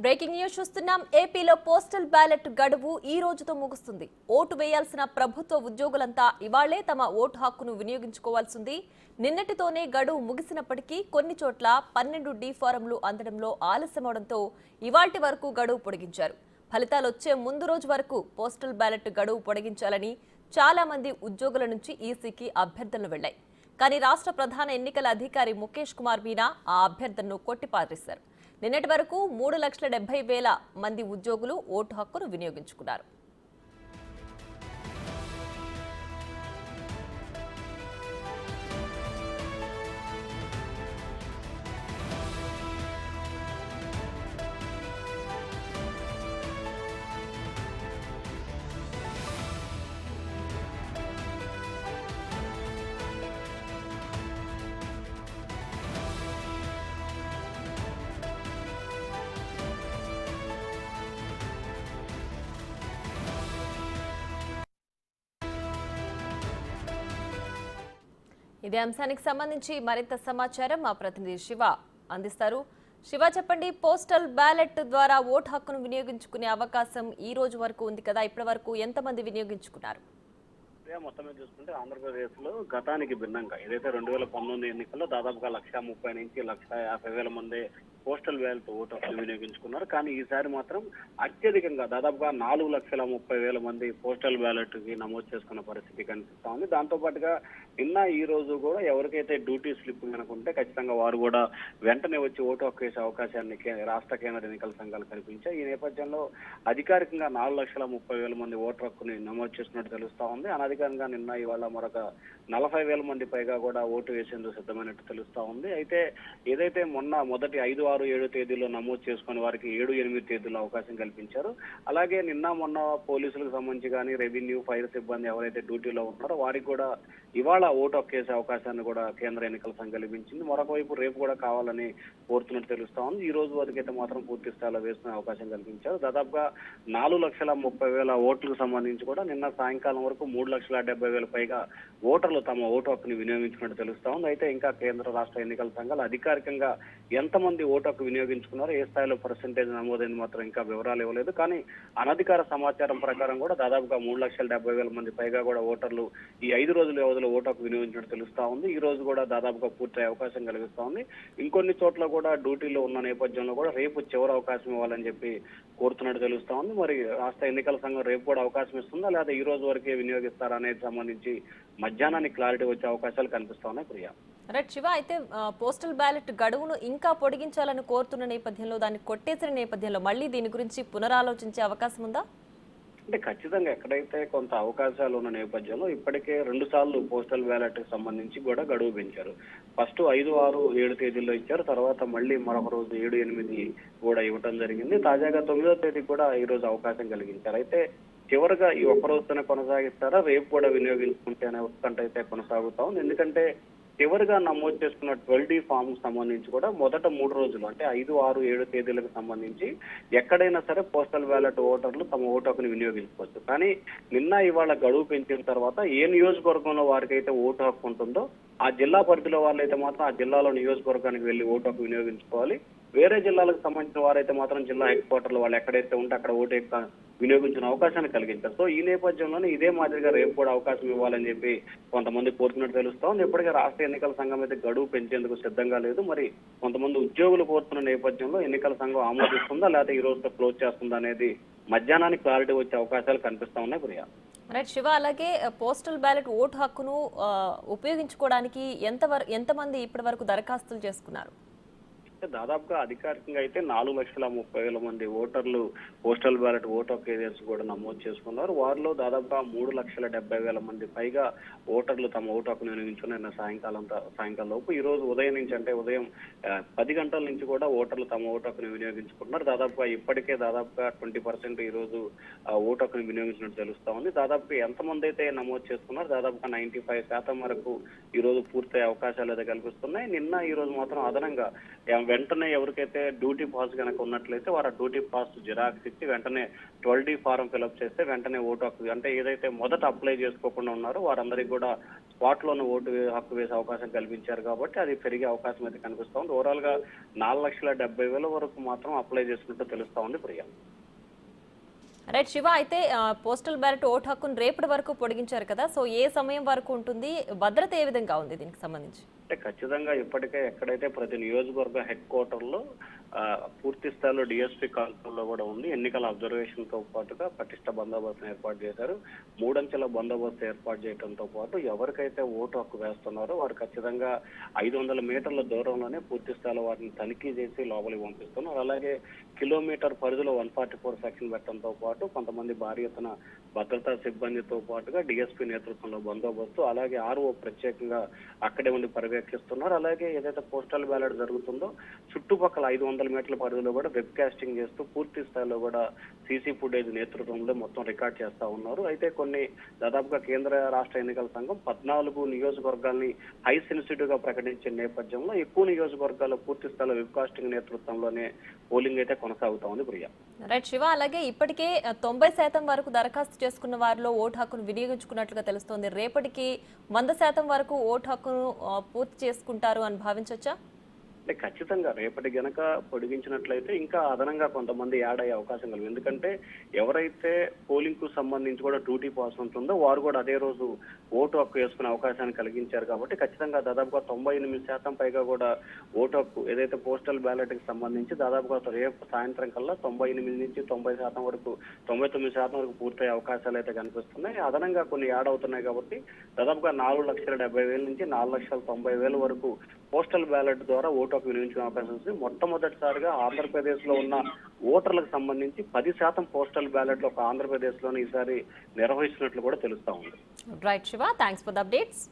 Breaking news చూస్తున్నాం. ఏపీలో postal ballot గడువు ఈ రోజుతో ముగుస్తుంది. ఓటు వేయాల్సిన ప్రభుత్వ ఉద్యోగులంతా ఇవాళ్లే తమ ఓటు హక్కును వినియోగించుకోవాల్సింది. నిన్నటితోనే గడువు ముగిసినప్పటికీ కొన్ని చోట్ల 12D ఫారంలు అందడంలో ఆలస్యమవడంతో ఇవాల్టి వరకు గడువు పొడిగించారు. ఫలితాలు వచ్చే ముందు రోజు వరకు పోస్టల్ బ్యాలెట్ గడువు పొడిగించాలని చాలా మంది ఉద్యోగుల నుంచి ఈసీకి అభ్యర్థనలు వెళ్లాయి. కానీ రాష్ట్ర ప్రధాన ఎన్నికల అధికారి ముఖేష్ కుమార్ మీనా ఆ అభ్యర్థనను కొట్టిపారేశారు. నిన్నటి వరకు 3,70,000 మంది ఉద్యోగులు ఓటు హక్కును వినియోగించుకున్నారు. ఇదే అంశానికి సంబంధించి మరింత సమాచారం మా ప్రతినిధి శివ అందిస్తారు. శివ, చెప్పండి, పోస్టల్ బ్యాలెట్ ద్వారా ఓటు హక్కును వినియోగించుకునే అవకాశం ఈ రోజు వరకు ఉంది కదా, ఇప్పటి వరకు ఎంతమంది వినియోగించుకున్నారు? మొత్తం మీద చూసుకుంటే ఆంధ్రప్రదేశ్ లో గతానికి భిన్నంగా ఏదైతే 2019 ఎన్నికల్లో దాదాపుగా 1,30,000 నుంచి 1,50,000 మంది పోస్టల్ బ్యాలెట్ ఓటు హక్కును వినియోగించుకున్నారు. కానీ ఈసారి మాత్రం అత్యధికంగా దాదాపుగా 4,30,000 మంది పోస్టల్ బ్యాలెట్ కి నమోదు చేసుకున్న పరిస్థితి కనిపిస్తా ఉంది. దాంతో పాటుగా నిన్న ఈ రోజు కూడా ఎవరికైతే డ్యూటీ స్లిప్ కనుకుంటే ఖచ్చితంగా వారు కూడా వెంటనే వచ్చి ఓటు హక్కు వేసే అవకాశాన్ని రాష్ట్ర కేంద్ర ఎన్నికల సంఘాలు కల్పించాయి. ఈ నేపథ్యంలో అధికారికంగా 4,30,000 మంది ఓటు హక్కుని నమోదు చేసుకున్నట్టు తెలుస్తా ఉంది. అనధికారంగా నిన్న ఇవాళ మరొక 40,000 మంది పైగా కూడా ఓటు వేసేందుకు సిద్ధమైనట్టు తెలుస్తా ఉంది. అయితే ఏదైతే మొదటి 5, 6, 7 తేదీల్లో నమోదు చేసుకుని వారికి 7, 8 తేదీల్లో అవకాశం కల్పించారు. అలాగే నిన్న మొన్న పోలీసులకు సంబంధించి కానీ రెవెన్యూ, ఫైర్ సిబ్బంది ఎవరైతే డ్యూటీలో ఉన్నారో వారికి కూడా ఇవాళ ఓటు హక్కు వేసే అవకాశాన్ని కూడా కేంద్ర ఎన్నికల సంఘం కల్పించింది. మరొక వైపు రేపు కూడా కావాలని కోరుతున్నట్టు తెలుస్తా ఉంది. ఈ రోజు వరకైతే మాత్రం పూర్తి స్థాయిలో వేసుకునే అవకాశం కల్పించారు. దాదాపుగా 4,30,000 ఓట్లకు సంబంధించి కూడా నిన్న సాయంకాలం వరకు 3,70,000 పైగా ఓటర్లు తమ ఓటు హక్కుని వినియోగించుకున్నట్టు తెలుస్తా ఉంది. అయితే ఇంకా కేంద్ర రాష్ట్ర ఎన్నికల సంఘాలు అధికారికంగా ఎంతమంది ఓటు హక్కు వినియోగించుకున్నారో, ఏ స్థాయిలో పర్సెంటేజ్ నమోదైంది మాత్రం ఇంకా వివరాలు ఇవ్వలేదు. కానీ అనధికార సమాచారం ప్రకారం కూడా దాదాపుగా 3,70,000 మంది పైగా కూడా ఓటర్లు ఈ 5 రోజుల వ్యవధిలో ఓటు హక్కు వినియోగించినట్టు తెలుస్తా ఉంది. ఈ రోజు కూడా దాదాపుగా పూర్తి అవకాశం కలిగిస్తా ఉంది. ఇంకొన్ని చోట్ల కూడా డ్యూటీలో ఉన్న నేపథ్యంలో కూడా రేపు చివరి అవకాశం ఇవ్వాలని చెప్పి కోరుతున్నట్టు తెలుస్తా ఉంది. మరి రాష్ట్ర ఎన్నికల సంఘం రేపు కూడా అవకాశం ఇస్తుందా లేదా ఈ రోజు వరకే వినియోగిస్తారా అనేది సంబంధించి మధ్యాహ్నానికి క్లారిటీ వచ్చే అవకాశాలు కనిపిస్తా ఉన్నాయి. ప్రియా, రైట్ శివ, అయితే పోస్టల్ బ్యాలెట్ గడువును ఇంకా పొడిగించాలని కోరుతున్న నేపథ్యంలో, దాన్ని కొట్టేసిన నేపథ్యంలో మళ్ళీ దీని గురించి పునరాలోచించే అవకాశం ఉందా? అంటే ఖచ్చితంగా ఎక్కడైతే కొంత అవకాశాలు ఉన్న నేపథ్యంలో ఇప్పటికే 2 సార్లు పోస్టల్ బ్యాలెట్ కి సంబంధించి కూడా గడువు పెంచారు. ఫస్ట్ 5, 6, 7 తేదీల్లో ఇచ్చారు. తర్వాత మళ్ళీ మరొక రోజు 7, 8 కూడా ఇవ్వడం జరిగింది. తాజాగా 9వ తేదీ కూడా ఈ రోజు అవకాశం కలిగించారు. అయితే చివరిగా ఈ ఒక్క రోజుతోనే కొనసాగిస్తారా, రేపు కూడా వినియోగించుకుంటే అనే ఉత్కంఠ అయితే కొనసాగుతా ఉంది. ఎందుకంటే చివరిగా నమోదు చేసుకున్న 12D ఫామ్ కు సంబంధించి కూడా మొదట 3 రోజులు అంటే 5, 6, 7 తేదీలకు సంబంధించి ఎక్కడైనా సరే పోస్టల్ బ్యాలెట్ ఓటర్లు తమ ఓటు హక్కుని వినియోగించుకోవచ్చు. కానీ నిన్న ఇవాళ గడువు పెంచిన తర్వాత ఏ నియోజకవర్గంలో వారికైతే ఓటు హక్కు ఉంటుందో ఆ జిల్లా పరిధిలో వాళ్ళైతే మాత్రం ఆ జిల్లాలో నియోజకవర్గానికి వెళ్లి ఓటు హక్కు వినియోగించుకోవాలి. వేరే జిల్లాలకు సంబంధించిన వారైతే మాత్రం జిల్లా హెడ్ క్వార్టర్లు వాళ్ళు ఎక్కడైతే ఉంటే అక్కడ ఓటు వినియోగించిన అవకాశాన్ని కలిగించారు. సో ఈ నేపథ్యంలోనే ఇదే మాదిరిగా రేపు కూడా అవకాశం ఇవ్వాలని చెప్పి కొంతమంది కోరుతున్నట్టు తెలుస్తా ఉంది. ఇప్పటికే రాష్ట్ర ఎన్నికల సంఘం అయితే గడువు పెంచేందుకు సిద్ధంగా లేదు. మరి కొంతమంది ఉద్యోగులు కోరుతున్న నేపథ్యంలో ఎన్నికల సంఘం ఆమోదిస్తుందా లేకపోతే ఈ రోజుతో క్లోజ్ చేస్తుందా అనేది మధ్యాహ్నానికి క్లారిటీ వచ్చే అవకాశాలు కనిపిస్తా ఉన్నాయి. ప్రియా, రైట్ శివ, అలాగే పోస్టల్ బ్యాలెట్ ఓటు హక్కును ఉపయోగించుకోవడానికి ఎంతమంది ఇప్పటి వరకు దరఖాస్తులు చేసుకున్నారు? దాదాపుగా అధికారికంగా అయితే 4,30,000 మంది ఓటర్లు పోస్టల్ బ్యాలెట్ ఓటు హక్కు ఏజెన్సీ కూడా నమోదు చేసుకున్నారు. వారిలో దాదాపుగా 3,70,000 మంది పైగా ఓటర్లు తమ ఓటు హక్కును వినియోగించుకున్న సాయంకాలం లోపు ఈ రోజు ఉదయం నుంచి అంటే ఉదయం 10 గంటల నుంచి కూడా ఓటర్లు తమ ఓటు హక్కును వినియోగించుకుంటున్నారు. దాదాపుగా ఇప్పటికే దాదాపుగా 20% ఈ రోజు ఓటు హక్కును వినియోగించినట్టు తెలుస్తా ఉంది. దాదాపుగా ఎంతమంది అయితే నమోదు చేసుకున్నారు దాదాపుగా 95% వరకు ఈ రోజు పూర్తయ్యే అవకాశాలు అయితే కల్పిస్తున్నాయి. నిన్న ఈ రోజు మాత్రం అదనంగా వెంటనే ఎవరికైతే డ్యూటీ పాస్ కనుక ఉన్నట్లయితే వారు డ్యూటీ పాస్ జిరాక్స్ ఇచ్చి వెంటనే 12D ఫారం ఫిల్అప్ చేస్తే వెంటనే ఓటు హక్కు అంటే ఏదైతే మొదట అప్లై చేసుకోకుండా ఉన్నారో వారందరికీ కూడా స్పాట్ లోనే హక్కు వేసే అవకాశం కల్పించారు కాబట్టి అది పెరిగే అవకాశం అయితే కనిపిస్తా ఉంది. ఓవరాల్ గా 4,70,000 వరకు మాత్రం అప్లై చేసుకున్నట్టు తెలుస్తా ఉంది ప్రియా. రైట్ శివ, అయితే పోస్టల్ బ్యాలెట్ ఓటు హక్కును రేపటి వరకు పొడిగించారు కదా, సో ఏ సమయం వరకు ఉంటుంది, భద్రత ఏ విధంగా ఉంది దీనికి సంబంధించి? అంటే ఖచ్చితంగా ఇప్పటికే ఎక్కడైతే ప్రతి నియోజకవర్గ హెడ్ క్వార్టర్ లో పూర్తి స్థాయిలో డిఎస్పీ కంట్రోల్లో కూడా ఉంది. ఎన్నికల అబ్జర్వేషన్ తో పాటుగా పటిష్ట బందోబస్తును ఏర్పాటు చేశారు. 3 అంచెల బందోబస్తు ఏర్పాటు చేయడంతో పాటు ఎవరికైతే ఓటు హక్కు వేస్తున్నారో వారు ఖచ్చితంగా 500 మీటర్ల దూరంలోనే పూర్తి స్థాయిలో వారిని తనిఖీ చేసి లోపలికి పంపిస్తున్నారు. అలాగే కిలోమీటర్ పరిధిలో 144 సెక్షన్ పెట్టడంతో పాటు కొంతమంది భారీ ఎత్తున భద్రతా సిబ్బందితో పాటుగా డిఎస్పీ నేతృత్వంలో బందోబస్తు, అలాగే ఆర్ఓ ప్రత్యేకంగా అక్కడే ఉండి పర్యవేక్షిస్తున్నారు. అలాగే ఏదైతే పోస్టల్ బ్యాలెట్ జరుగుతుందో చుట్టుపక్కల 500 మీటర్ల పరిధిలో కూడా వెబ్ కాస్టింగ్ చేస్తూ పూర్తి స్థాయిలో కూడా సీసీ ఫుటేజ్ నేతృత్వంలో మొత్తం రికార్డ్ చేస్తా ఉన్నారు. అయితే దాదాపుగా కేంద్ర రాష్ట్ర ఎన్నికల సంఘం 14 నియోజకవర్గాల్ని హై సెన్సిటివ్ గా ప్రకటించిన నేపథ్యంలో ఎక్కువ నియోజకవర్గాల్లో పూర్తి స్థాయిలో వెబ్ కాస్టింగ్ నేతృత్వంలోనే పోలింగ్ అయితే కొనసాగుతా ఉంది ప్రియా. రైట్ శివ, అలాగే ఇప్పటికే 90% వరకు దరఖాస్తు చేసుకున్న వారిలో ఓటు హక్కును వినియోగించుకున్నట్లుగా తెలుస్తోంది. రేపటికి 100% వరకు ఓటు హక్కును పూర్తి చేసుకుంటారు అని భావించవచ్చా? అంటే ఖచ్చితంగా రేపటి గనక పొడిగించినట్లయితే ఇంకా అదనంగా కొంతమంది యాడ్ అయ్యే అవకాశం కలదు. ఎందుకంటే ఎవరైతే పోలింగ్ కు సంబంధించి కూడా డ్యూటీ పాస్ ఉంటుందో వారు కూడా అదే రోజు ఓటు హక్కు వేసుకునే అవకాశాన్ని కలిగించారు. కాబట్టి ఖచ్చితంగా దాదాపుగా 98% పైగా కూడా ఓటు హక్కు ఏదైతే పోస్టల్ బ్యాలెట్ కి సంబంధించి దాదాపుగా రేపు సాయంత్రం కల్లా 98 నుంచి 90% వరకు 99% వరకు పూర్తయ్యే అవకాశాలు అయితే కనిపిస్తున్నాయి. అదనంగా కొన్ని యాడ్ అవుతున్నాయి కాబట్టి దాదాపుగా 4,70,000 నుంచి 4,90,000 వరకు పోస్టల్ బ్యాలెట్ ద్వారా ఓటు హక్కు వినియోగించుకునే అవకాశం ఉంది. మొట్టమొదటిసారిగా ఆంధ్రప్రదేశ్ లో ఉన్న ఓటర్లకు సంబంధించి 10% పోస్టల్ బ్యాలెట్ ఒక ఆంధ్రప్రదేశ్ లోనే ఈసారి నిర్వహిస్తున్నట్లు కూడా తెలుస్తా ఉంది. Right Shiva, thanks for the updates.